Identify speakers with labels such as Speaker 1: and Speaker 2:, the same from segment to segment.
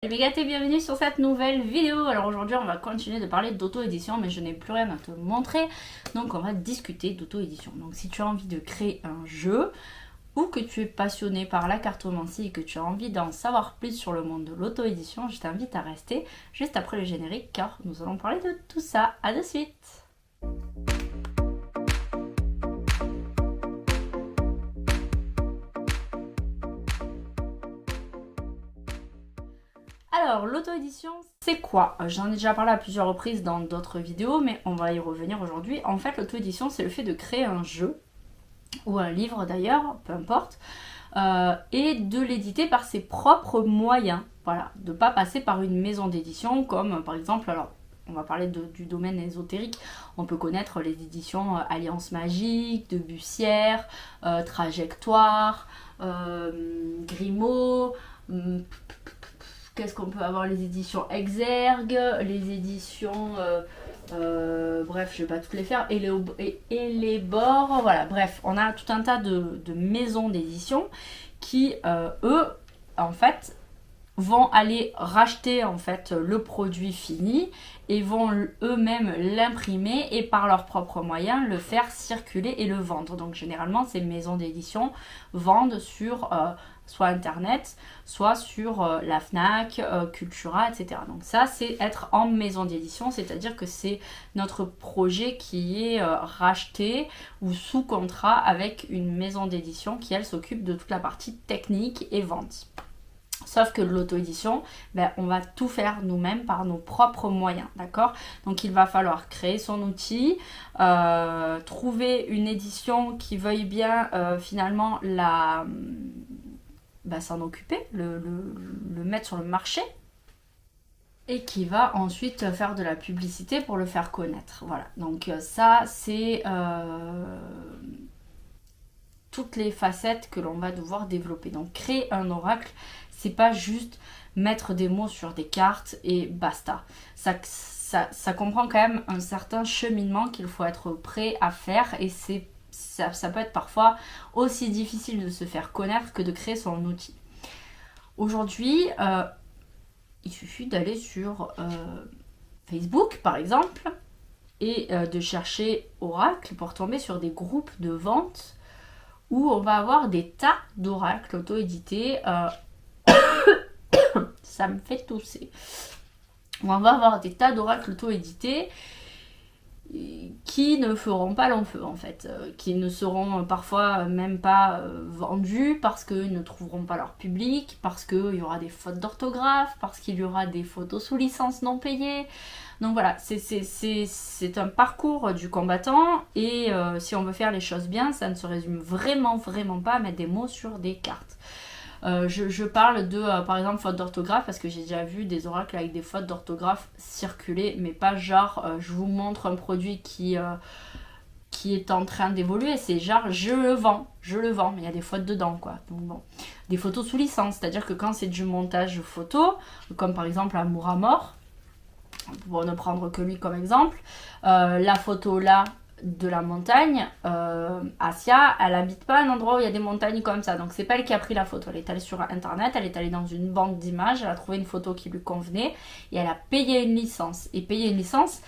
Speaker 1: Salut mes gâtés, bienvenue sur cette nouvelle vidéo. Alors aujourd'hui on va continuer de parler d'auto-édition, mais je n'ai plus rien à te montrer, donc on va discuter d'auto-édition. Donc si tu as envie de créer un jeu, ou que tu es passionné par la cartomancie et que tu as envie d'en savoir plus sur le monde de l'auto-édition, je t'invite à rester juste après le générique car nous allons parler de tout ça. À de suite. Alors, l'auto-édition, c'est quoi? J'en ai déjà parlé à plusieurs reprises dans d'autres vidéos, mais on va y revenir aujourd'hui. En fait, l'auto-édition, c'est le fait de créer un jeu, ou un livre d'ailleurs, peu importe, et de l'éditer par ses propres moyens. Voilà, de ne pas passer par une maison d'édition, comme par exemple, alors on va parler du domaine ésotérique, on peut connaître les éditions Alliance Magique, de Bussière, Trajectoire, Grimaud, qu'est-ce qu'on peut avoir, les éditions Exergue, les éditions bref, je vais pas toutes les faire, et les bords, voilà, bref, on a tout un tas de maisons d'édition qui eux en fait vont aller racheter en fait le produit fini et vont eux-mêmes l'imprimer et par leurs propres moyens le faire circuler et le vendre. Donc généralement ces maisons d'édition vendent sur soit internet, soit sur la Fnac, Cultura, etc. Donc ça c'est être en maison d'édition, c'est-à-dire que c'est notre projet qui est racheté ou sous contrat avec une maison d'édition qui elle s'occupe de toute la partie technique et vente. Sauf que l'auto-édition, on va tout faire nous-mêmes par nos propres moyens, d'accord? Donc il va falloir créer son outil, trouver une édition qui veuille bien finalement s'en occuper, le mettre sur le marché, et qui va ensuite faire de la publicité pour le faire connaître. Voilà, donc ça c'est toutes les facettes que l'on va devoir développer. Donc créer un oracle, c'est pas juste mettre des mots sur des cartes et basta. Ça comprend quand même un certain cheminement qu'il faut être prêt à faire, et ça peut être parfois aussi difficile de se faire connaître que de créer son outil. Aujourd'hui, il suffit d'aller sur Facebook par exemple et de chercher oracle pour tomber sur des groupes de vente où on va avoir des tas d'oracles auto-édités. Ça me fait tousser. On va avoir des tas d'oracles auto-édités qui ne feront pas long feu en fait, qui ne seront parfois même pas vendus parce qu'ils ne trouveront pas leur public, parce qu'il y aura des fautes d'orthographe, parce qu'il y aura des photos sous licence non payées. Donc voilà, c'est un parcours du combattant, et si on veut faire les choses bien, ça ne se résume vraiment pas à mettre des mots sur des cartes. Je parle de par exemple fautes d'orthographe parce que j'ai déjà vu des oracles avec des fautes d'orthographe circuler, mais pas genre je vous montre un produit qui est en train d'évoluer, c'est genre je le vends, mais il y a des fautes dedans quoi. Donc bon, des photos sous licence, c'est-à-dire que quand c'est du montage photo, comme par exemple Amour à mort, pour ne prendre que lui comme exemple, la photo là de la montagne, Asia, elle habite pas à un endroit où il y a des montagnes comme ça, donc c'est pas elle qui a pris la photo, elle est allée sur internet, elle est allée dans une banque d'images, elle a trouvé une photo qui lui convenait et elle a payé une licence. Et payer une licence,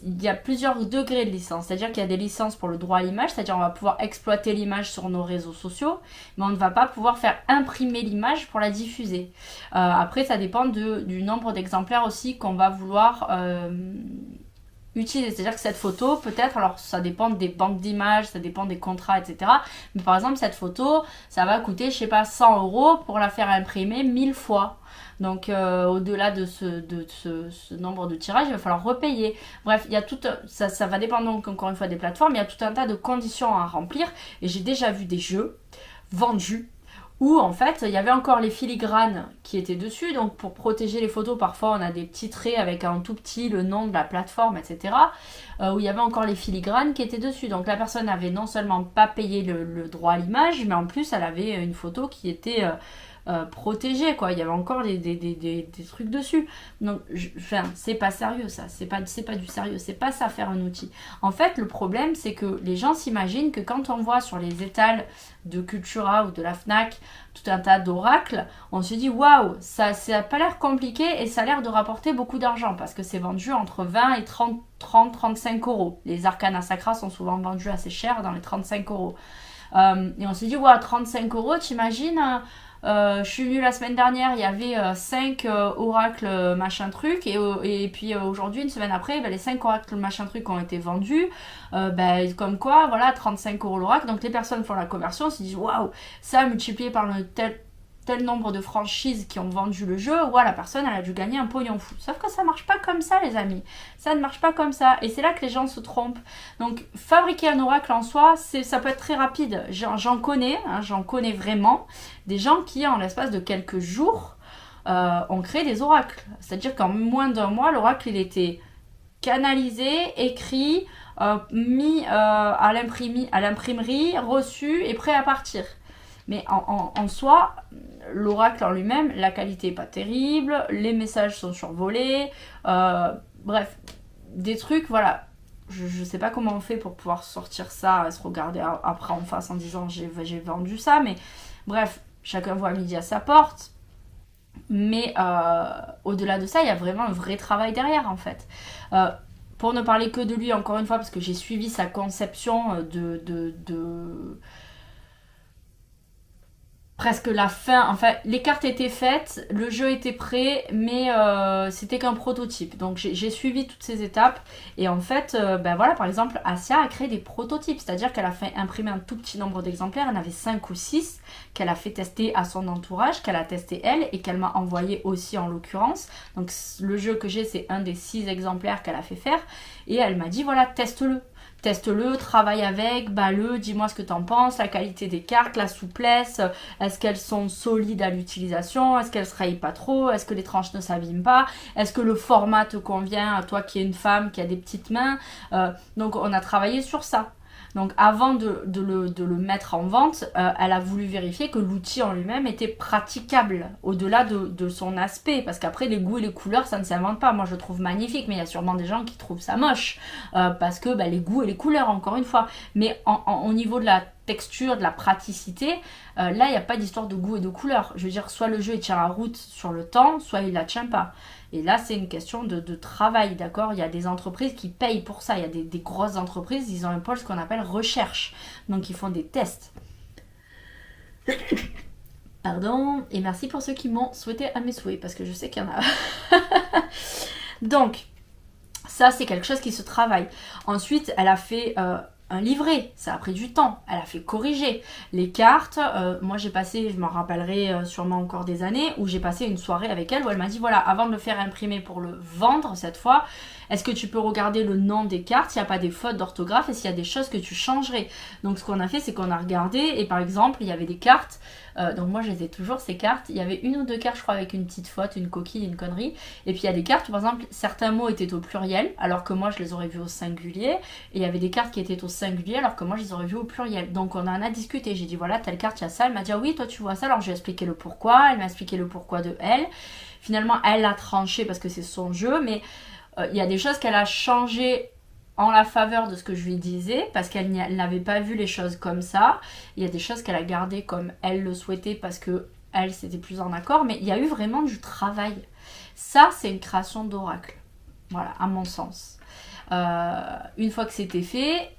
Speaker 1: il y a plusieurs degrés de licence, c'est-à-dire qu'il y a des licences pour le droit à l'image, c'est-à-dire on va pouvoir exploiter l'image sur nos réseaux sociaux, mais on ne va pas pouvoir faire imprimer l'image pour la diffuser. Après ça dépend du nombre d'exemplaires aussi qu'on va vouloir utiliser, c'est-à-dire que cette photo peut-être, alors ça dépend des banques d'images, ça dépend des contrats, etc. Mais par exemple cette photo, ça va coûter, je sais pas, 100 € pour la faire imprimer 1000 fois. Donc au-delà de ce nombre de tirages, il va falloir repayer. Bref, il y a tout, ça va dépendre donc encore une fois des plateformes, il y a tout un tas de conditions à remplir, et j'ai déjà vu des jeux vendus où en fait il y avait encore les filigranes qui étaient dessus, donc pour protéger les photos parfois on a des petits traits avec un tout petit le nom de la plateforme, etc. Où il y avait encore les filigranes qui étaient dessus, donc la personne avait non seulement pas payé le droit à l'image, mais en plus elle avait une photo qui était protégé, quoi. Il y avait encore des trucs dessus. Donc, enfin, c'est pas sérieux, ça. C'est pas du sérieux. C'est pas ça, faire un outil. En fait, le problème, c'est que les gens s'imaginent que quand on voit sur les étals de Cultura ou de la Fnac tout un tas d'oracles, on se dit waouh, ça a pas l'air compliqué et ça a l'air de rapporter beaucoup d'argent parce que c'est vendu entre 20 et 35 euros. Les arcana sacra sont souvent vendus assez cher, dans les 35 euros. Et on se dit waouh, 35 euros, t'imagines, je suis venue la semaine dernière, il y avait 5 oracles machin truc, et puis aujourd'hui, une semaine après, les 5 oracles machin truc ont été vendus, comme quoi, voilà, 35 euros l'oracle. Donc les personnes font la conversion, se disent waouh, ça multiplié par le tel nombre de franchises qui ont vendu le jeu, la personne elle a dû gagner un pognon fou. Sauf que ça marche pas comme ça, les amis. Ça ne marche pas comme ça. Et c'est là que les gens se trompent. Donc fabriquer un oracle en soi, ça peut être très rapide. J'en connais vraiment des gens qui, en l'espace de quelques jours, ont créé des oracles. C'est-à-dire qu'en moins d'un mois, l'oracle il était canalisé, écrit, mis à l'imprimerie, reçu et prêt à partir. Mais en soi, l'oracle en lui-même, la qualité n'est pas terrible, les messages sont survolés, bref, des trucs, voilà. Je sais pas comment on fait pour pouvoir sortir ça, se regarder après en face en disant j'ai vendu ça, mais bref, chacun voit midi à sa porte. Mais au-delà de ça, il y a vraiment un vrai travail derrière en fait. Pour ne parler que de lui, encore une fois, parce que j'ai suivi sa conception presque la fin, enfin les cartes étaient faites, le jeu était prêt, mais c'était qu'un prototype. Donc j'ai suivi toutes ces étapes et en fait, voilà, par exemple, Asia a créé des prototypes, c'est-à-dire qu'elle a fait imprimer un tout petit nombre d'exemplaires, elle en avait 5 ou 6, qu'elle a fait tester à son entourage, qu'elle a testé elle et qu'elle m'a envoyé aussi en l'occurrence. Donc le jeu que j'ai, c'est un des 6 exemplaires qu'elle a fait faire et elle m'a dit voilà, teste-le, travaille avec, bats-le, dis-moi ce que t'en penses, la qualité des cartes, la souplesse, est-ce qu'elles sont solides à l'utilisation, est-ce qu'elles se rayent pas trop, est-ce que les tranches ne s'abîment pas, est-ce que le format te convient à toi qui es une femme, qui a des petites mains. Donc on a travaillé sur ça. Donc avant de le mettre en vente, elle a voulu vérifier que l'outil en lui-même était praticable au-delà de son aspect. Parce qu'après les goûts et les couleurs ça ne s'invente pas. Moi je trouve magnifique, mais il y a sûrement des gens qui trouvent ça moche. Parce que les goûts et les couleurs encore une fois. Mais au niveau de la texture, de la praticité, là il n'y a pas d'histoire de goût et de couleur. Je veux dire, soit le jeu il tient la route sur le temps, soit il la tient pas. Et là, c'est une question de travail, d'accord? Il y a des entreprises qui payent pour ça. Il y a des grosses entreprises, ils ont un pôle, ce qu'on appelle recherche. Donc, ils font des tests. Pardon. Et merci pour ceux qui m'ont souhaité à mes souhaits, parce que je sais qu'il y en a. Donc, ça, c'est quelque chose qui se travaille. Ensuite, elle a fait un livret, ça a pris du temps, elle a fait corriger les cartes. Moi j'ai passé, je m'en rappellerai sûrement encore des années, où j'ai passé une soirée avec elle où elle m'a dit voilà, avant de le faire imprimer pour le vendre cette fois, est-ce que tu peux regarder le nom des cartes, s'il n'y a pas des fautes d'orthographe et s'il y a des choses que tu changerais. Donc ce qu'on a fait, c'est qu'on a regardé et par exemple il y avait des cartes, donc moi je les ai toujours ces cartes, il y avait une ou deux cartes je crois avec une petite faute, une coquille, une connerie, et puis il y a des cartes où par exemple certains mots étaient au pluriel alors que moi je les aurais vus au singulier, et il y avait des cartes qui étaient au singulier alors que moi je les aurais vus au pluriel. Donc on en a discuté, j'ai dit voilà telle carte il y a ça, elle m'a dit ah oui toi tu vois ça, alors je lui ai expliqué le pourquoi, elle m'a expliqué le pourquoi de elle, finalement elle a tranché parce que c'est son jeu, mais il y a des choses qu'elle a changées en la faveur de ce que je lui disais parce qu'elle n'avait pas vu les choses comme ça. Il y a des choses qu'elle a gardées comme elle le souhaitait parce que elle c'était plus en accord, mais il y a eu vraiment du travail. Ça c'est une création d'oracle, voilà, à mon sens. Une fois que c'était fait,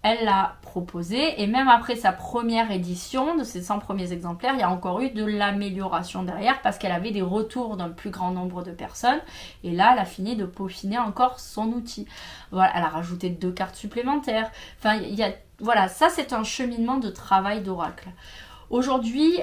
Speaker 1: elle l'a proposé et même après sa première édition de ses 100 premiers exemplaires, il y a encore eu de l'amélioration derrière parce qu'elle avait des retours d'un plus grand nombre de personnes et là elle a fini de peaufiner encore son outil. Voilà, elle a rajouté 2 cartes supplémentaires. Enfin, voilà, ça c'est un cheminement de travail d'oracle. Aujourd'hui,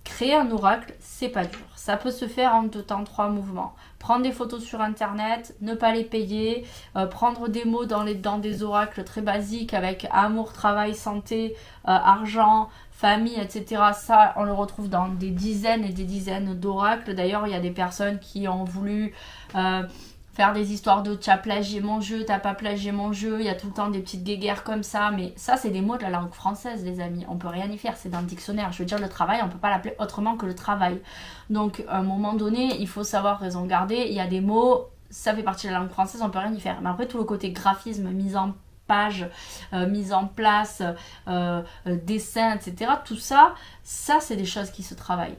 Speaker 1: créer un oracle, c'est pas dur. Ça peut se faire en 2 temps, 3 mouvements. Prendre des photos sur internet, ne pas les payer, prendre des mots dans des oracles très basiques avec amour, travail, santé, argent, famille, etc. Ça, on le retrouve dans des dizaines et des dizaines d'oracles. D'ailleurs, il y a des personnes qui ont voulu faire des histoires de t'as plagié mon jeu, t'as pas plagié mon jeu, il y a tout le temps des petites guéguerres comme ça, mais ça c'est des mots de la langue française les amis, on peut rien y faire, c'est dans le dictionnaire, je veux dire le travail, on peut pas l'appeler autrement que le travail. Donc à un moment donné, il faut savoir raison garder, il y a des mots, ça fait partie de la langue française, on peut rien y faire. Mais après tout le côté graphisme, mise en page, mise en place, dessin, etc. Tout ça, c'est des choses qui se travaillent.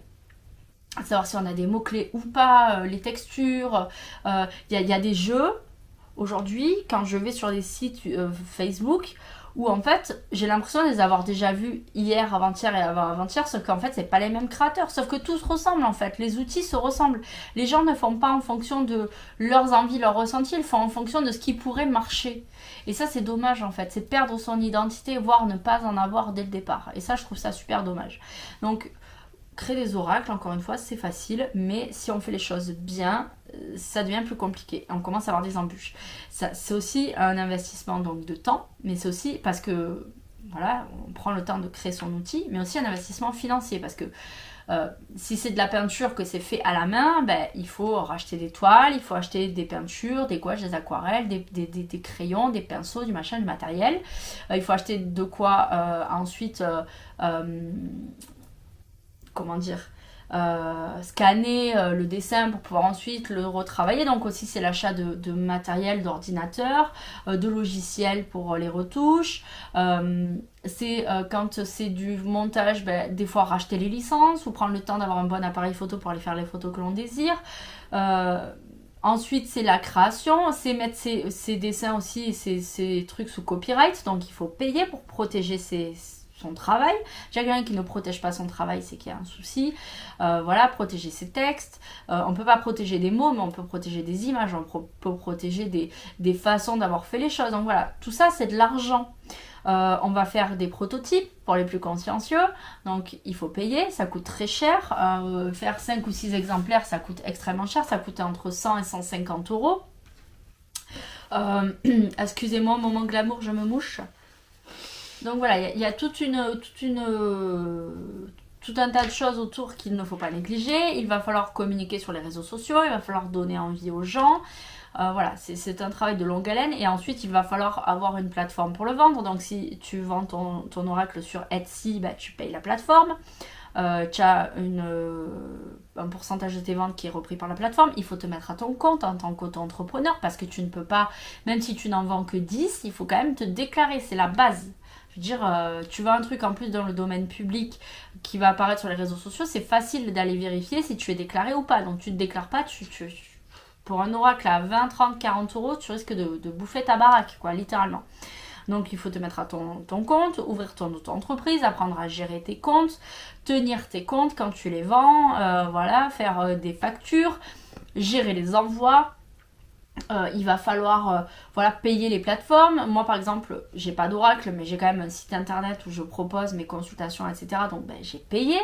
Speaker 1: Savoir si on a des mots-clés ou pas, les textures. Il y a des jeux, aujourd'hui, quand je vais sur des sites Facebook, où en fait, j'ai l'impression de les avoir déjà vus hier, avant-hier et avant-avant-hier, sauf qu'en fait, c'est pas les mêmes créateurs. Sauf que tout se ressemble en fait, les outils se ressemblent. Les gens ne font pas en fonction de leurs envies, leurs ressentis, ils font en fonction de ce qui pourrait marcher. Et ça, c'est dommage en fait, c'est perdre son identité, voire ne pas en avoir dès le départ. Et ça, je trouve ça super dommage. Donc, créer des oracles, encore une fois, c'est facile, mais si on fait les choses bien, ça devient plus compliqué. On commence à avoir des embûches. C'est aussi un investissement donc de temps, mais c'est aussi parce que voilà, on prend le temps de créer son outil, mais aussi un investissement financier parce que si c'est de la peinture que c'est fait à la main, ben, il faut racheter des toiles, il faut acheter des peintures, des gouaches, des aquarelles, des crayons, des pinceaux, du machin, du matériel. Il faut acheter de quoi ensuite comment dire, scanner le dessin pour pouvoir ensuite le retravailler. Donc aussi c'est l'achat de matériel, d'ordinateur, de logiciels pour les retouches. Quand c'est du montage, ben, des fois racheter les licences ou prendre le temps d'avoir un bon appareil photo pour aller faire les photos que l'on désire. Ensuite, c'est la création, c'est mettre ses dessins aussi, ses trucs sous copyright. Donc il faut payer pour protéger son travail. J'ai quelqu'un qui ne protège pas son travail, c'est qu'il y a un souci. Voilà, protéger ses textes. On ne peut pas protéger des mots, mais on peut protéger des images, on peut protéger des façons d'avoir fait les choses. Donc voilà, tout ça, c'est de l'argent. On va faire des prototypes pour les plus consciencieux, donc il faut payer, ça coûte très cher. Faire 5 ou 6 exemplaires, ça coûte extrêmement cher, ça coûte entre 100 et 150 euros. Excusez-moi, moment glamour, je me mouche. Donc voilà, il y a tout un tas de choses autour qu'il ne faut pas négliger. Il va falloir communiquer sur les réseaux sociaux, il va falloir donner envie aux gens. Voilà, c'est un travail de longue haleine. Et ensuite, il va falloir avoir une plateforme pour le vendre. Donc si tu vends ton oracle sur Etsy, bah, tu payes la plateforme. Tu as un pourcentage de tes ventes qui est repris par la plateforme. Il faut te mettre à ton compte en tant qu'auto-entrepreneur parce que tu ne peux pas, même si tu n'en vends que 10, il faut quand même te déclarer, c'est la base. Je veux dire, tu veux un truc en plus dans le domaine public qui va apparaître sur les réseaux sociaux, c'est facile d'aller vérifier si tu es déclaré ou pas. Donc tu ne te déclares pas, pour un oracle à 20, 30, 40 euros, tu risques de bouffer ta baraque, quoi, littéralement. Donc il faut te mettre à ton compte, ouvrir ton auto-entreprise, apprendre à gérer tes comptes, tenir tes comptes quand tu les vends, voilà, faire des factures, gérer les envois. Il va falloir voilà, payer les plateformes. Moi par exemple, j'ai pas d'oracle, mais j'ai quand même un site internet où je propose mes consultations, etc. Donc ben, j'ai payé,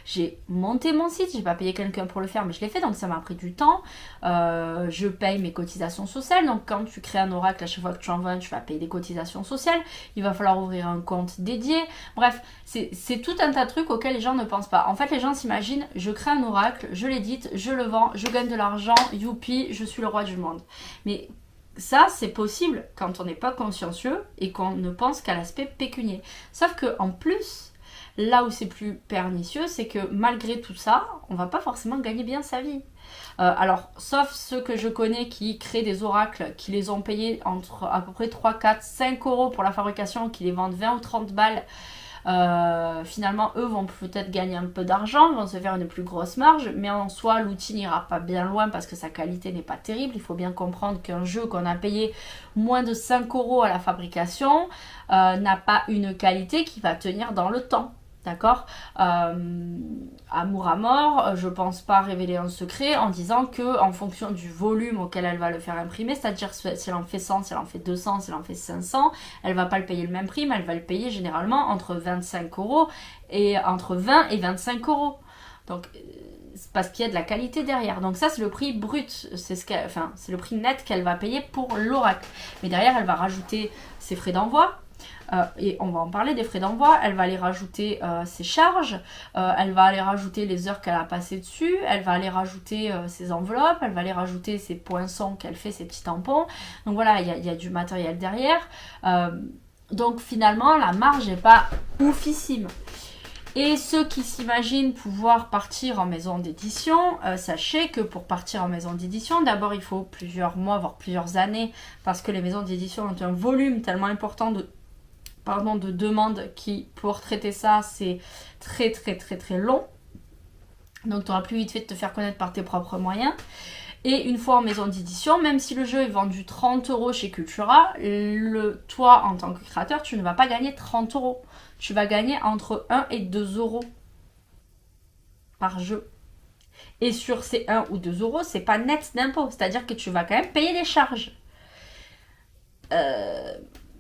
Speaker 1: j'ai monté mon site, j'ai pas payé quelqu'un pour le faire, mais je l'ai fait, donc ça m'a pris du temps. Je paye mes cotisations sociales, donc quand tu crées un oracle, à chaque fois que tu en vends, tu vas payer des cotisations sociales. Il va falloir ouvrir un compte dédié. Bref, c'est tout un tas de trucs auxquels les gens ne pensent pas. En fait, les gens s'imaginent, je crée un oracle, je l'édite, je le vends, je gagne de l'argent, youpi, je suis le roi du monde. Mais ça, c'est possible quand on n'est pas consciencieux et qu'on ne pense qu'à l'aspect pécunier. Sauf que en plus, là où c'est plus pernicieux, c'est que malgré tout ça, on va pas forcément gagner bien sa vie. Alors, sauf ceux que je connais qui créent des oracles, qui les ont payés entre à peu près 3, 4, 5 euros pour la fabrication, qui les vendent 20 ou 30 balles. Finalement eux vont peut-être gagner un peu d'argent, vont se faire une plus grosse marge, mais en soi l'outil n'ira pas bien loin parce que sa qualité n'est pas terrible. Il faut bien comprendre qu'un jeu qu'on a payé moins de 5 euros à la fabrication n'a pas une qualité qui va tenir dans le temps. D'accord, amour à mort, je pense pas révéler un secret en disant que en fonction du volume auquel elle va le faire imprimer, c'est-à-dire si elle en fait 100, si elle en fait 200, si elle en fait 500, elle va pas le payer le même prix, mais elle va le payer généralement entre 25 euros et entre 20 et 25 euros. Donc c'est parce qu'il y a de la qualité derrière. Donc ça c'est le prix brut, c'est le prix net qu'elle va payer pour l'oracle. Mais derrière elle va rajouter ses frais d'envoi. et on va en parler des frais d'envoi, elle va aller rajouter ses charges, elle va aller rajouter les heures qu'elle a passées dessus, elle va aller rajouter ses enveloppes, elle va aller rajouter ses poinçons qu'elle fait, ses petits tampons. Donc voilà, il y a du matériel derrière. Donc finalement, la marge n'est pas oufissime. Et ceux qui s'imaginent pouvoir partir en maison d'édition, sachez que pour partir en maison d'édition, d'abord il faut plusieurs mois, voire plusieurs années, parce que les maisons d'édition ont un volume tellement important de demandes qui, pour traiter ça, c'est très long. Donc tu auras plus vite fait de te faire connaître par tes propres moyens. Et une fois en maison d'édition, même si le jeu est vendu 30 € chez Cultura, toi en tant que créateur, tu ne vas pas gagner 30 €. Tu vas gagner entre 1 et 2 € par jeu. Et sur ces 1 ou 2 €, c'est pas net d'impôt. C'est-à-dire que tu vas quand même payer les charges.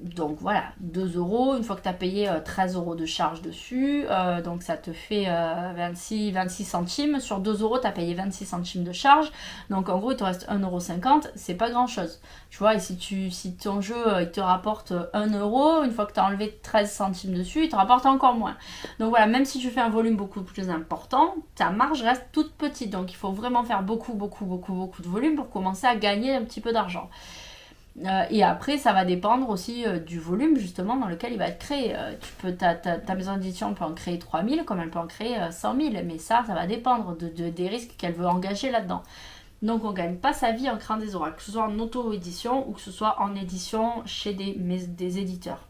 Speaker 1: Donc voilà, 2 €, une fois que tu as payé 13 € de charge dessus, donc ça te fait 26 centimes. Sur 2 €, tu as payé 26 centimes de charge. Donc en gros, il te reste 1,50 €, c'est pas grand chose. Tu vois, et si ton jeu il te rapporte 1 €, une fois que tu as enlevé 13 centimes dessus, il te rapporte encore moins. Donc voilà, même si tu fais un volume beaucoup plus important, ta marge reste toute petite. Donc il faut vraiment faire beaucoup de volume pour commencer à gagner un petit peu d'argent. Et après, ça va dépendre aussi du volume justement dans lequel il va être créé. Ta maison d'édition peut en créer 3000 comme elle peut en créer 100 000, mais ça va dépendre des risques qu'elle veut engager là-dedans. Donc on ne gagne pas sa vie en créant des oracles, que ce soit en auto-édition ou que ce soit en édition chez des éditeurs.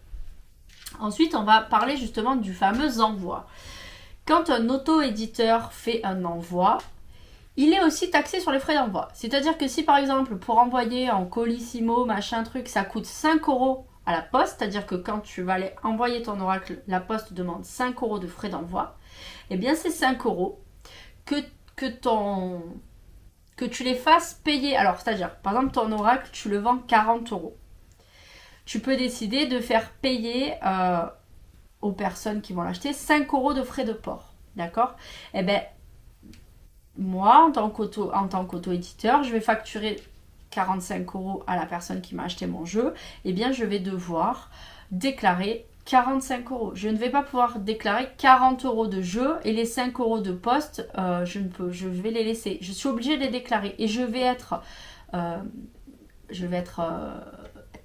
Speaker 1: Ensuite, on va parler justement du fameux envoi. Quand un auto-éditeur fait un envoi, il est aussi taxé sur les frais d'envoi. C'est-à-dire que si par exemple pour envoyer en colissimo, machin truc, ça coûte 5 € à la poste, c'est-à-dire que quand tu vas aller envoyer ton oracle, la poste demande 5 € de frais d'envoi, et bien c'est 5 € que tu les fasses payer. Alors c'est-à-dire, par exemple ton oracle, tu le vends 40 €. Tu peux décider de faire payer aux personnes qui vont l'acheter 5 € de frais de port. D'accord? Et bien moi, en tant qu'auto-éditeur, je vais facturer 45 € à la personne qui m'a acheté mon jeu. Eh bien, je vais devoir déclarer 45 €. Je ne vais pas pouvoir déclarer 40 € de jeu et les 5 € de poste, je vais les laisser. Je suis obligée de les déclarer et je vais être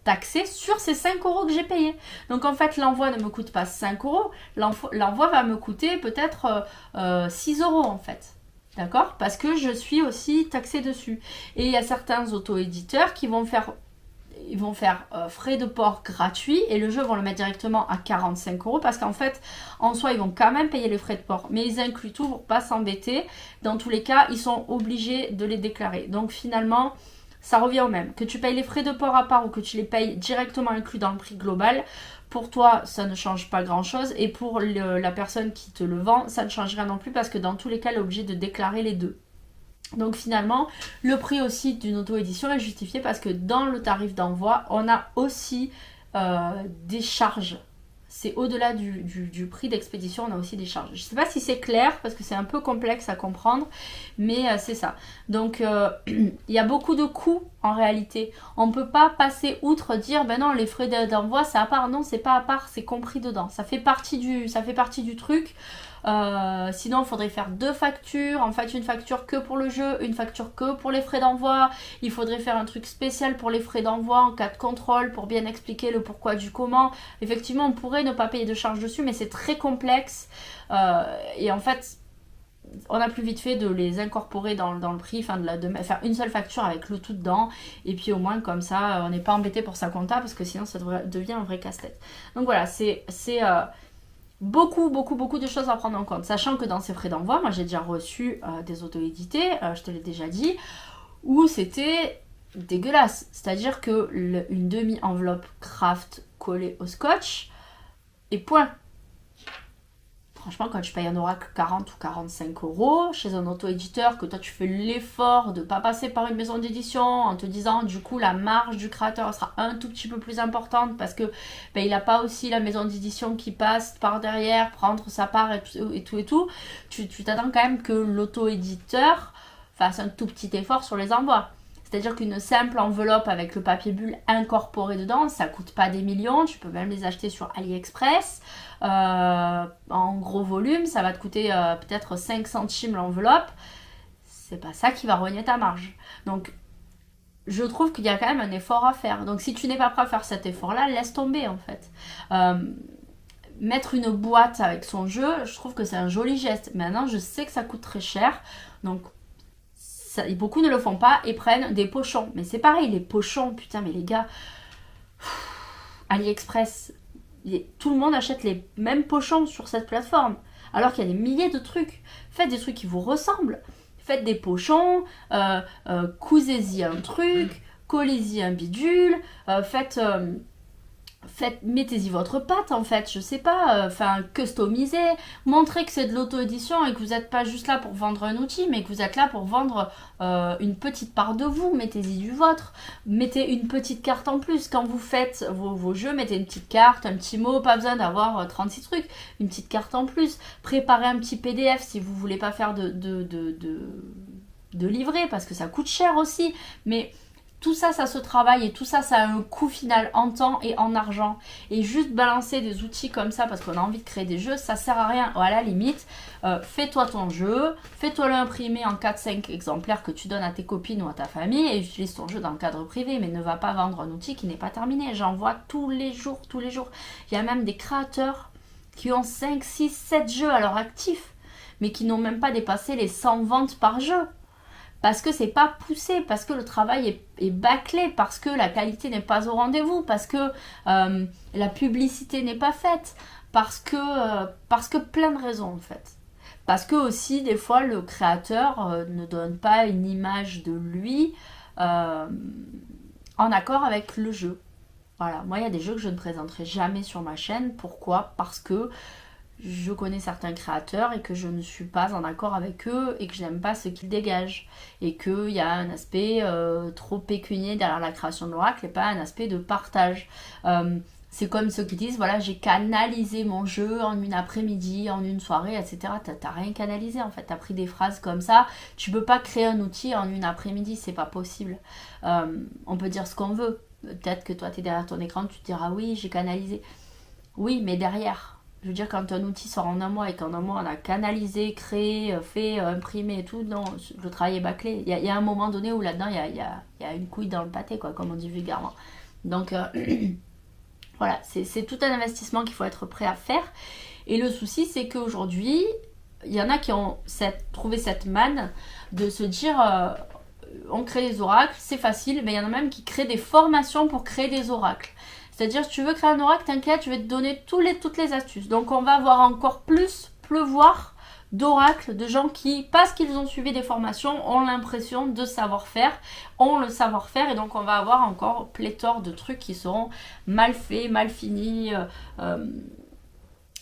Speaker 1: taxée sur ces 5 € que j'ai payés. Donc en fait, l'envoi ne me coûte pas 5 €, l'envoi va me coûter peut-être 6 € en fait. D'accord? Parce que je suis aussi taxée dessus. Et il y a certains auto-éditeurs qui vont faire frais de port gratuits et le jeu vont le mettre directement à 45 € parce qu'en fait, en soi, ils vont quand même payer les frais de port. Mais ils incluent tout pour pas s'embêter. Dans tous les cas, ils sont obligés de les déclarer. Donc finalement, ça revient au même. Que tu payes les frais de port à part ou que tu les payes directement inclus dans le prix global, pour toi, ça ne change pas grand-chose. Et pour la personne qui te le vend, ça ne change rien non plus parce que dans tous les cas, elle est obligée de déclarer les deux. Donc finalement, le prix aussi d'une auto-édition est justifié parce que dans le tarif d'envoi, on a aussi des charges. C'est au-delà du prix d'expédition, on a aussi des charges. Je ne sais pas si c'est clair parce que c'est un peu complexe à comprendre, mais c'est ça. Donc il y a beaucoup de coûts en réalité. On ne peut pas passer outre, dire ben non, les frais d'envoi c'est à part. Non, c'est pas à part, c'est compris dedans. Ça fait partie du truc. Sinon il faudrait faire 2 factures, en fait une facture que pour le jeu, une facture que pour les frais d'envoi. Il faudrait faire un truc spécial pour les frais d'envoi en cas de contrôle pour bien expliquer le pourquoi du comment. Effectivement on pourrait ne pas payer de charges dessus mais c'est très complexe et en fait on a plus vite fait de les incorporer dans le prix, de faire une seule facture avec le tout dedans et puis au moins comme ça on n'est pas embêté pour sa compta parce que sinon ça devient un vrai casse-tête. Donc voilà, c'est beaucoup de choses à prendre en compte, sachant que dans ces frais d'envoi, moi j'ai déjà reçu des auto-édités, je te l'ai déjà dit, où c'était dégueulasse, c'est-à-dire que une demi-enveloppe craft collée au scotch et point. Franchement, quand tu payes un oracle 40 ou 45 € chez un auto-éditeur, que toi tu fais l'effort de ne pas passer par une maison d'édition en te disant du coup la marge du créateur sera un tout petit peu plus importante parce que il n'a pas aussi la maison d'édition qui passe par derrière, prendre sa part et tout, tu t'attends quand même que l'auto-éditeur fasse un tout petit effort sur les envois. C'est-à-dire qu'une simple enveloppe avec le papier bulle incorporé dedans, ça coûte pas des millions. Tu peux même les acheter sur AliExpress. En gros volume, ça va te coûter peut-être 5 centimes l'enveloppe. C'est pas ça qui va rogner ta marge. Donc, je trouve qu'il y a quand même un effort à faire. Donc, si tu n'es pas prêt à faire cet effort-là, laisse tomber en fait. Mettre une boîte avec son jeu, je trouve que c'est un joli geste. Maintenant, je sais que ça coûte très cher. Donc, beaucoup ne le font pas et prennent des pochons. Mais c'est pareil, les pochons, putain, mais les gars, AliExpress, tout le monde achète les mêmes pochons sur cette plateforme. Alors qu'il y a des milliers de trucs. Faites des trucs qui vous ressemblent. Faites des pochons, cousez-y un truc, collez-y un bidule, mettez-y votre patte en fait, je sais pas, customisez, montrez que c'est de l'auto-édition et que vous n'êtes pas juste là pour vendre un outil, mais que vous êtes là pour vendre une petite part de vous, mettez-y du vôtre, mettez une petite carte en plus, quand vous faites vos jeux, mettez une petite carte, un petit mot, pas besoin d'avoir 36 trucs, une petite carte en plus, préparez un petit PDF si vous voulez pas faire de livret, parce que ça coûte cher aussi, mais... Tout ça, ça se travaille et tout ça, ça a un coût final en temps et en argent. Et juste balancer des outils comme ça parce qu'on a envie de créer des jeux, ça sert à rien. Ou à la limite, fais-toi ton jeu, fais-toi l'imprimer en 4-5 exemplaires que tu donnes à tes copines ou à ta famille et utilise ton jeu dans le cadre privé. Mais ne va pas vendre un outil qui n'est pas terminé. J'en vois tous les jours, tous les jours. Il y a même des créateurs qui ont 5, 6, 7 jeux à leur actif, mais qui n'ont même pas dépassé les 100 ventes par jeu. Parce que c'est pas poussé, parce que le travail est bâclé, parce que la qualité n'est pas au rendez-vous, parce que la publicité n'est pas faite, parce que plein de raisons en fait. Parce que aussi des fois le créateur ne donne pas une image de lui en accord avec le jeu. Voilà, moi il y a des jeux que je ne présenterai jamais sur ma chaîne. Pourquoi ? Parce que je connais certains créateurs et que je ne suis pas en accord avec eux et que je n'aime pas ce qu'ils dégagent et qu'il y a un aspect trop pécunier derrière la création de l'oracle et pas un aspect de partage. C'est comme ceux qui disent voilà, j'ai canalisé mon jeu en une après-midi, en une soirée, etc. T'as rien canalisé en fait, t'as pris des phrases comme ça. Tu peux pas créer un outil en une après-midi, c'est pas possible. On peut dire ce qu'on veut. Peut-être que toi t'es derrière ton écran, tu te diras oui, j'ai canalisé. Oui, mais derrière. Je veux dire, quand un outil sort en un mois et qu'en un mois on a canalisé, créé, fait, imprimé et tout, non, le travail est bâclé. Il y a un moment donné où là-dedans il y a une couille dans le pâté, quoi, comme on dit vulgairement. Donc voilà, c'est tout un investissement qu'il faut être prêt à faire. Et le souci, c'est qu'aujourd'hui, il y en a qui ont trouvé cette manne de se dire on crée des oracles, c'est facile, mais il y en a même qui créent des formations pour créer des oracles. C'est-à-dire, si tu veux créer un oracle, t'inquiète, je vais te donner toutes les astuces. Donc, on va voir encore plus pleuvoir d'oracles, de gens qui, parce qu'ils ont suivi des formations, ont l'impression de savoir-faire, ont le savoir-faire, et donc on va avoir encore pléthore de trucs qui seront mal faits, mal finis.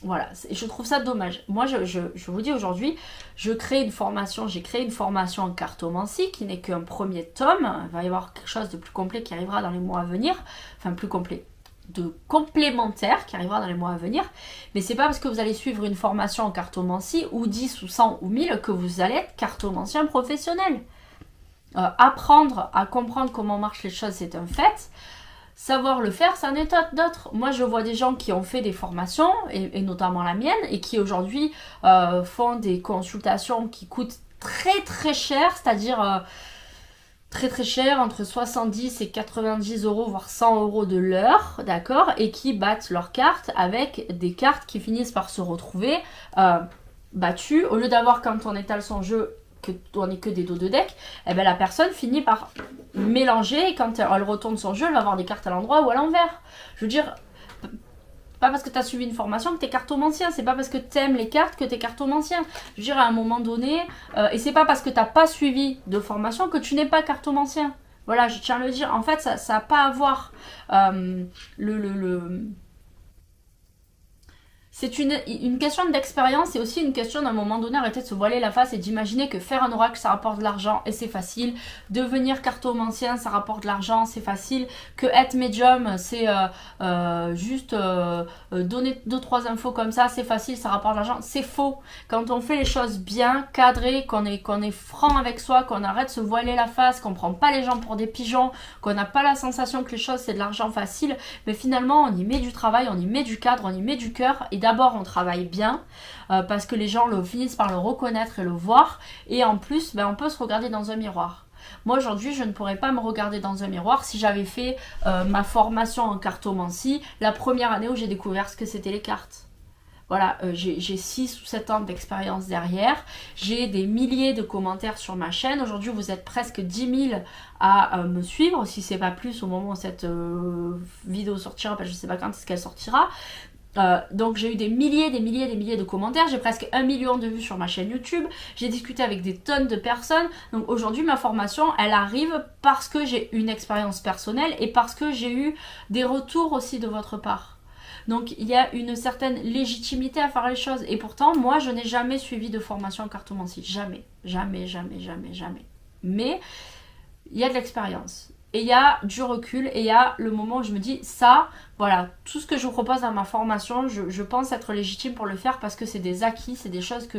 Speaker 1: Voilà, je trouve ça dommage. Moi, je vous dis aujourd'hui, j'ai créé une formation en cartomancie qui n'est qu'un premier tome. Il va y avoir quelque chose de plus complet qui arrivera dans les mois à venir. Enfin, plus complet. De complémentaire qui arrivera dans les mois à venir, mais c'est pas parce que vous allez suivre une formation en cartomancie ou 10 ou 100 ou 1000 que vous allez être cartomancien professionnel. Apprendre à comprendre comment marchent les choses, c'est un fait. Savoir le faire, c'en est d'autres. Moi, je vois des gens qui ont fait des formations, et notamment la mienne, et qui aujourd'hui font des consultations qui coûtent très très cher, c'est-à-dire très très cher, entre 70 et 90 euros, voire 100 euros de l'heure, d'accord, et qui battent leurs cartes avec des cartes qui finissent par se retrouver battues. Au lieu d'avoir, quand on étale son jeu, on n'est que des dos de deck, eh ben la personne finit par mélanger, et quand elle retourne son jeu, elle va avoir des cartes à l'endroit ou à l'envers. Je veux dire, pas parce que tu as suivi une formation que tu es cartomancien, c'est pas parce que tu aimes les cartes que tu es cartomancien. Je veux dire, à un moment donné, et c'est pas parce que tu n'as pas suivi de formation que tu n'es pas cartomancien. Voilà, je tiens à le dire. En fait, ça n'a pas à voir C'est une question d'expérience et aussi une question d'un moment donné arrêter de se voiler la face et d'imaginer que faire un oracle ça rapporte de l'argent et c'est facile, devenir cartomancien ça rapporte de l'argent, c'est facile, que être médium c'est juste donner 2-3 infos comme ça, c'est facile, ça rapporte de l'argent, c'est faux. Quand on fait les choses bien, cadrées, qu'on est franc avec soi, qu'on arrête de se voiler la face, qu'on prend pas les gens pour des pigeons, qu'on n'a pas la sensation que les choses c'est de l'argent facile, mais finalement on y met du travail, on y met du cadre, on y met du cœur et d'abord on travaille bien parce que les gens finissent par le reconnaître et le voir et en plus on peut se regarder dans un miroir. Moi aujourd'hui je ne pourrais pas me regarder dans un miroir si j'avais fait ma formation en cartomancie la première année où j'ai découvert ce que c'était les cartes. Voilà, j'ai 6 ou 7 ans d'expérience derrière, j'ai des milliers de commentaires sur ma chaîne, aujourd'hui vous êtes presque 10 000 à me suivre, si c'est pas plus au moment où cette vidéo sortira, parce que je sais pas quand est-ce qu'elle sortira. Donc j'ai eu des milliers de commentaires, j'ai presque 1 million de vues sur ma chaîne YouTube, j'ai discuté avec des tonnes de personnes, donc aujourd'hui ma formation elle arrive parce que j'ai une expérience personnelle et parce que j'ai eu des retours aussi de votre part. Donc il y a une certaine légitimité à faire les choses et pourtant moi je n'ai jamais suivi de formation en cartomancie, jamais. Mais il y a de l'expérience. Et il y a du recul et il y a le moment où je me dis ça, voilà, tout ce que je vous propose dans ma formation, je pense être légitime pour le faire parce que c'est des acquis, c'est des choses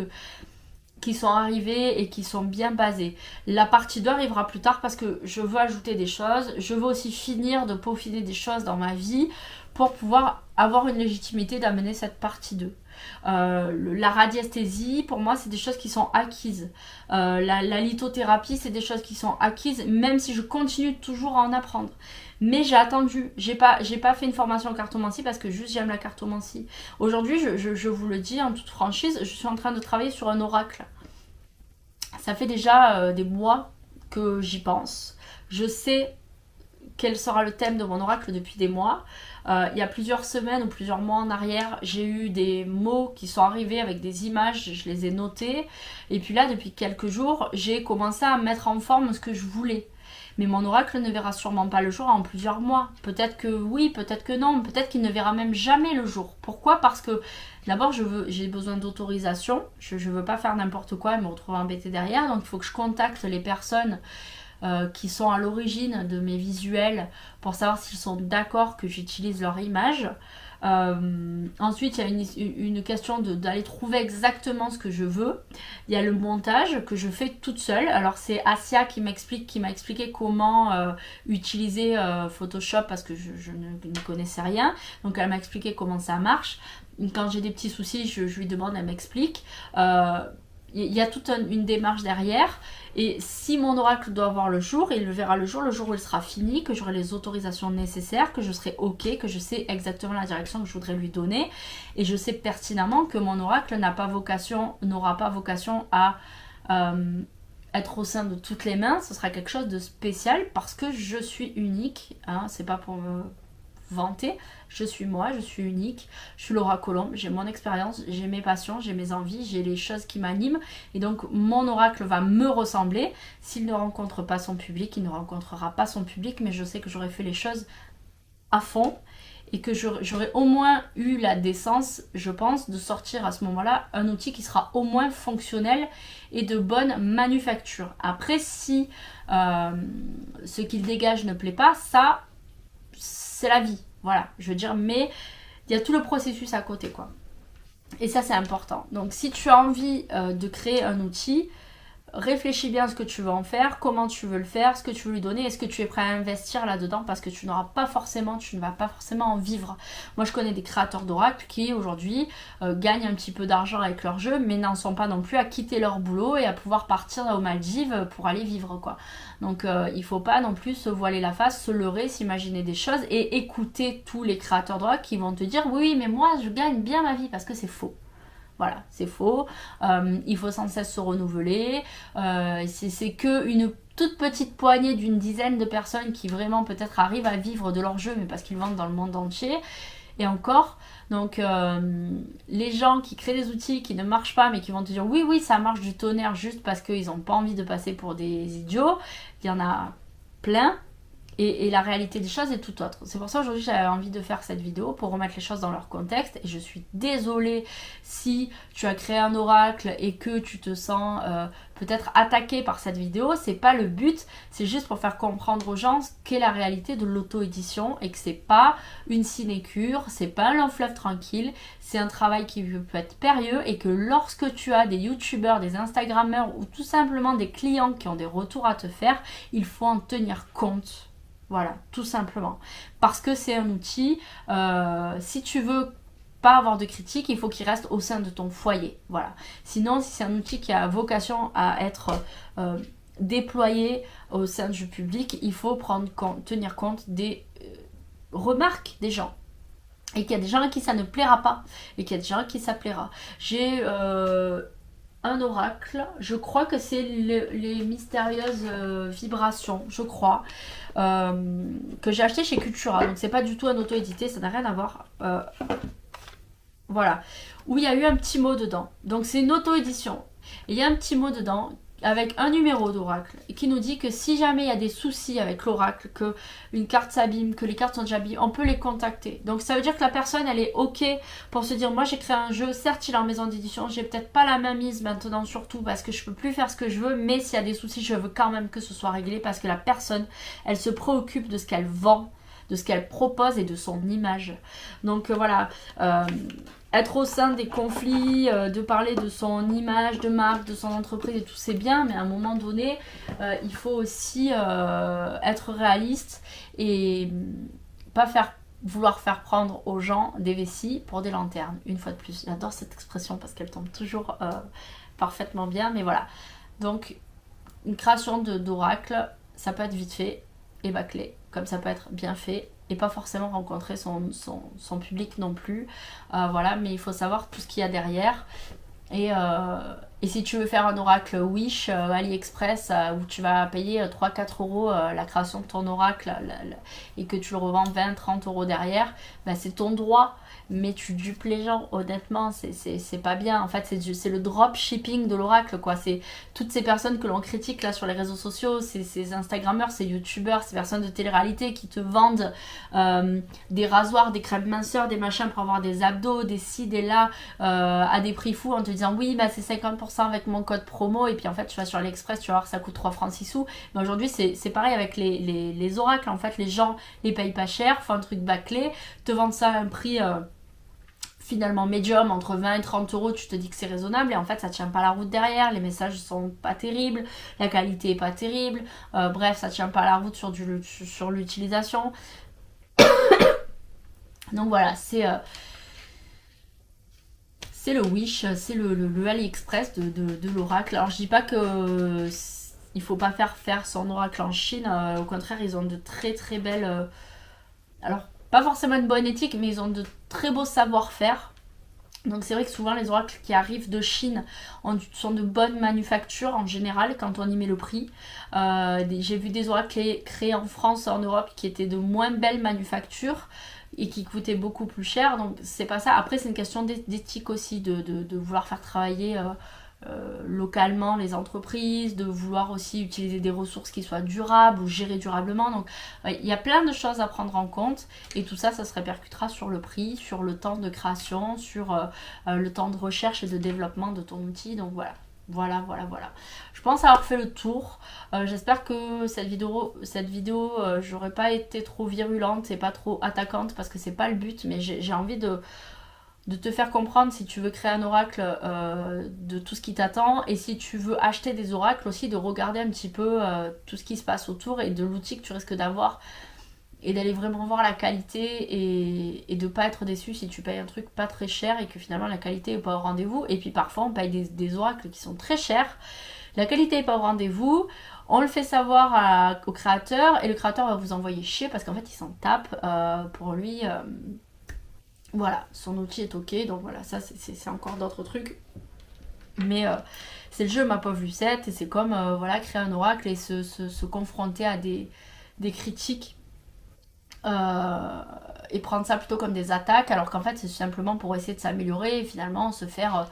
Speaker 1: qui sont arrivées et qui sont bien basées. La partie 2 arrivera plus tard parce que je veux ajouter des choses, je veux aussi finir de peaufiner des choses dans ma vie pour pouvoir avoir une légitimité d'amener cette partie 2. La radiesthésie, pour moi, c'est des choses qui sont acquises. La lithothérapie, c'est des choses qui sont acquises, même si je continue toujours à en apprendre. Mais j'ai attendu, j'ai pas fait une formation en cartomancie parce que juste j'aime la cartomancie. Aujourd'hui, je vous le dis en toute franchise, je suis en train de travailler sur un oracle. Ça fait déjà des mois que j'y pense. Je sais quel sera le thème de mon oracle depuis des mois. Il y a plusieurs semaines ou plusieurs mois en arrière, j'ai eu des mots qui sont arrivés avec des images, je les ai notés. Et puis là, depuis quelques jours, j'ai commencé à mettre en forme ce que je voulais. Mais mon oracle ne verra sûrement pas le jour en plusieurs mois. Peut-être que oui, peut-être que non, peut-être qu'il ne verra même jamais le jour. Pourquoi? Parce que d'abord, j'ai besoin d'autorisation. Je ne veux pas faire n'importe quoi et me retrouver embêtée derrière. Donc il faut que je contacte les personnes qui sont à l'origine de mes visuels pour savoir s'ils sont d'accord que j'utilise leur image. Ensuite, il y a une question d'aller trouver exactement ce que je veux. Il y a le montage que je fais toute seule. Alors c'est Asia qui m'a expliqué comment utiliser Photoshop parce que je ne connaissais rien. Donc elle m'a expliqué comment ça marche. Quand j'ai des petits soucis, je lui demande, elle m'explique. Il y a toute une démarche derrière. Et si mon oracle doit voir le jour, il le verra le jour où il sera fini, que j'aurai les autorisations nécessaires, que je serai ok, que je sais exactement la direction que je voudrais lui donner. Et je sais pertinemment que mon oracle n'aura pas vocation à être au sein de toutes les mains. Ce sera quelque chose de spécial parce que je suis unique. Hein, c'est pas pour me vanter, je suis moi, je suis unique, je suis Laura Colombe, j'ai mon expérience, j'ai mes passions, j'ai mes envies, j'ai les choses qui m'animent et donc mon oracle va me ressembler. S'il ne rencontre pas son public, il ne rencontrera pas son public, mais je sais que j'aurais fait les choses à fond et que j'aurais au moins eu la décence, je pense, de sortir à ce moment-là un outil qui sera au moins fonctionnel et de bonne manufacture. Après, si ce qu'il dégage ne plaît pas, ça c'est la vie, voilà, je veux dire, mais il y a tout le processus à côté, quoi. Et ça, c'est important. Donc, si tu as envie de créer un outil, réfléchis bien à ce que tu veux en faire, comment tu veux le faire, ce que tu veux lui donner, est-ce que tu es prêt à investir là-dedans parce que tu ne vas pas forcément en vivre. Moi, je connais des créateurs d'oracles qui, aujourd'hui, gagnent un petit peu d'argent avec leur jeu, mais n'en sont pas non plus à quitter leur boulot et à pouvoir partir aux Maldives pour aller vivre, quoi. Donc, il faut pas non plus se voiler la face, se leurrer, s'imaginer des choses et écouter tous les créateurs d'oracles qui vont te dire « Oui, mais moi, je gagne bien ma vie » parce que c'est faux. Voilà, c'est faux. Il faut sans cesse se renouveler. C'est qu'une toute petite poignée d'une dizaine de personnes qui vraiment peut-être arrivent à vivre de leur jeu, mais parce qu'ils vendent dans le monde entier. Et encore, donc les gens qui créent des outils qui ne marchent pas, mais qui vont te dire oui, oui, ça marche du tonnerre juste parce qu'ils n'ont pas envie de passer pour des idiots, il y en a plein. Et la réalité des choses est tout autre. C'est pour ça aujourd'hui j'avais envie de faire cette vidéo pour remettre les choses dans leur contexte. Et je suis désolée si tu as créé un oracle et que tu te sens peut-être attaqué par cette vidéo. C'est pas le but, c'est juste pour faire comprendre aux gens qu'est la réalité de l'auto-édition et que c'est pas une sinécure, c'est pas un long fleuve tranquille, c'est un travail qui peut être périlleux et que lorsque tu as des youtubeurs, des instagrammeurs ou tout simplement des clients qui ont des retours à te faire, il faut en tenir compte. Voilà, tout simplement. Parce que c'est un outil, si tu veux pas avoir de critiques, il faut qu'il reste au sein de ton foyer. Voilà. Sinon, si c'est un outil qui a vocation à être déployé au sein du public, il faut tenir compte des remarques des gens. Et qu'il y a des gens à qui ça ne plaira pas. Et qu'il y a des gens à qui ça plaira. J'ai un oracle, je crois que c'est les mystérieuses vibrations, je crois, que j'ai acheté chez Cultura. Donc c'est pas du tout un auto-édité, ça n'a rien à voir. Voilà, où il y a eu un petit mot dedans. Donc c'est une auto-édition. Il y a un petit mot dedans avec un numéro d'oracle qui nous dit que si jamais il y a des soucis avec l'oracle, que une carte s'abîme, que les cartes sont déjà abîmées, on peut les contacter. Donc ça veut dire que la personne elle est ok pour se dire moi j'ai créé un jeu, certes il est en maison d'édition, j'ai peut-être pas la main mise maintenant surtout parce que je peux plus faire ce que je veux, mais s'il y a des soucis je veux quand même que ce soit réglé parce que la personne elle se préoccupe de ce qu'elle vend, de ce qu'elle propose et de son image. Donc voilà, être au sein des conflits, de parler de son image, de marque, de son entreprise et tout c'est bien, mais à un moment donné, il faut aussi être réaliste et pas vouloir faire prendre aux gens des vessies pour des lanternes, une fois de plus. J'adore cette expression parce qu'elle tombe toujours parfaitement bien, mais voilà. Donc, une création d'oracle, ça peut être vite fait et bâclé, comme ça peut être bien fait et pas forcément rencontrer son public non plus. Voilà, mais il faut savoir tout ce qu'il y a derrière. Et si tu veux faire un oracle Wish, AliExpress, où tu vas payer 3-4 euros la création de ton oracle et que tu le revends 20-30 euros derrière, bah, c'est ton droit. Mais tu dupes les gens, honnêtement, c'est pas bien. En fait, c'est le drop shipping de l'oracle, quoi. C'est toutes ces personnes que l'on critique là sur les réseaux sociaux, ces Instagrammeurs, ces YouTubeurs, ces personnes de télé-réalité qui te vendent des rasoirs, des crèmes minceurs, des machins pour avoir des abdos, des ci, des là, à des prix fous en te disant oui, bah c'est 50% avec mon code promo. Et puis en fait, tu vas sur AliExpress, tu vas voir ça coûte 3 francs 6 sous. Mais aujourd'hui, c'est pareil avec les oracles. En fait, les gens les payent pas cher, font un truc bâclé, te vendent ça à un prix finalement médium, entre 20 et 30 euros, tu te dis que c'est raisonnable et en fait ça tient pas la route derrière, les messages sont pas terribles, la qualité est pas terrible, bref ça tient pas la route sur l'utilisation. Donc voilà, c'est le Wish, c'est le AliExpress de l'oracle. Alors je dis pas que il faut pas faire son oracle en Chine, au contraire ils ont de très très belles... alors pas forcément une bonne éthique, mais ils ont de très beaux savoir-faire. Donc c'est vrai que souvent les oracles qui arrivent de Chine sont de bonnes manufactures en général quand on y met le prix. J'ai vu des oracles créés en France, en Europe, qui étaient de moins belles manufactures et qui coûtaient beaucoup plus cher. Donc c'est pas ça. Après c'est une question d'éthique aussi, de vouloir faire travailler localement les entreprises, de vouloir aussi utiliser des ressources qui soient durables ou gérer durablement. Donc il y a plein de choses à prendre en compte et tout ça, ça se répercutera sur le prix, sur le temps de création, sur le temps de recherche et de développement de ton outil. Donc voilà. Voilà. Je pense avoir fait le tour. J'espère que cette vidéo j'aurais pas été trop virulente et pas trop attaquante parce que c'est pas le but, mais j'ai envie de te faire comprendre si tu veux créer un oracle de tout ce qui t'attend et si tu veux acheter des oracles aussi, de regarder un petit peu tout ce qui se passe autour et de l'outil que tu risques d'avoir et d'aller vraiment voir la qualité et de pas être déçu si tu payes un truc pas très cher et que finalement la qualité est pas au rendez-vous. Et puis parfois on paye des oracles qui sont très chers, la qualité est pas au rendez-vous, on le fait savoir au créateur et le créateur va vous envoyer chier parce qu'en fait il s'en tape. Pour lui voilà, son outil est ok, donc voilà, ça c'est encore d'autres trucs. Mais c'est le jeu ma pauvre Lucette, et c'est comme voilà, créer un oracle et se confronter à des critiques et prendre ça plutôt comme des attaques, alors qu'en fait c'est simplement pour essayer de s'améliorer et finalement se faire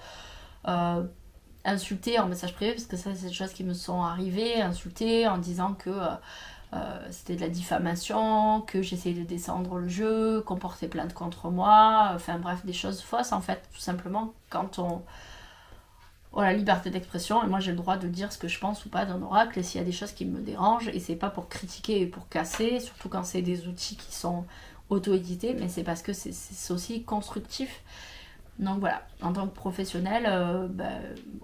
Speaker 1: insulter en message privé, parce que ça c'est des choses qui me sont arrivées, insulter en disant que c'était de la diffamation, que j'essayais de descendre le jeu, qu'on portait plainte contre moi, enfin bref, des choses fausses en fait, tout simplement, quand on... Voilà, liberté d'expression, et moi j'ai le droit de dire ce que je pense ou pas d'un oracle, et s'il y a des choses qui me dérangent, et c'est pas pour critiquer et pour casser, surtout quand c'est des outils qui sont auto-édités, mais c'est parce que c'est aussi constructif. Donc voilà, en tant que professionnel,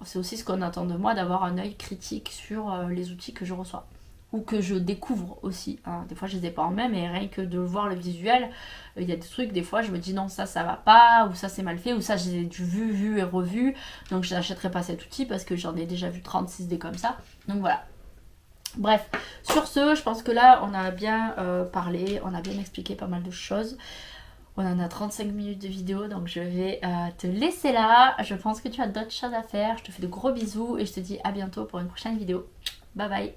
Speaker 1: c'est aussi ce qu'on attend de moi, d'avoir un œil critique sur les outils que je reçois. Ou que je découvre aussi. Hein. Des fois, je les ai pas en main, mais rien que de voir le visuel, il y a des trucs, des fois, je me dis non, ça va pas, ou ça c'est mal fait, ou ça j'ai vu et revu, donc je n'achèterai pas cet outil parce que j'en ai déjà vu 36 des comme ça. Donc voilà. Bref, sur ce, je pense que là, on a bien parlé, on a bien expliqué pas mal de choses. On en a 35 minutes de vidéo, donc je vais te laisser là. Je pense que tu as d'autres choses à faire. Je te fais de gros bisous et je te dis à bientôt pour une prochaine vidéo. Bye bye.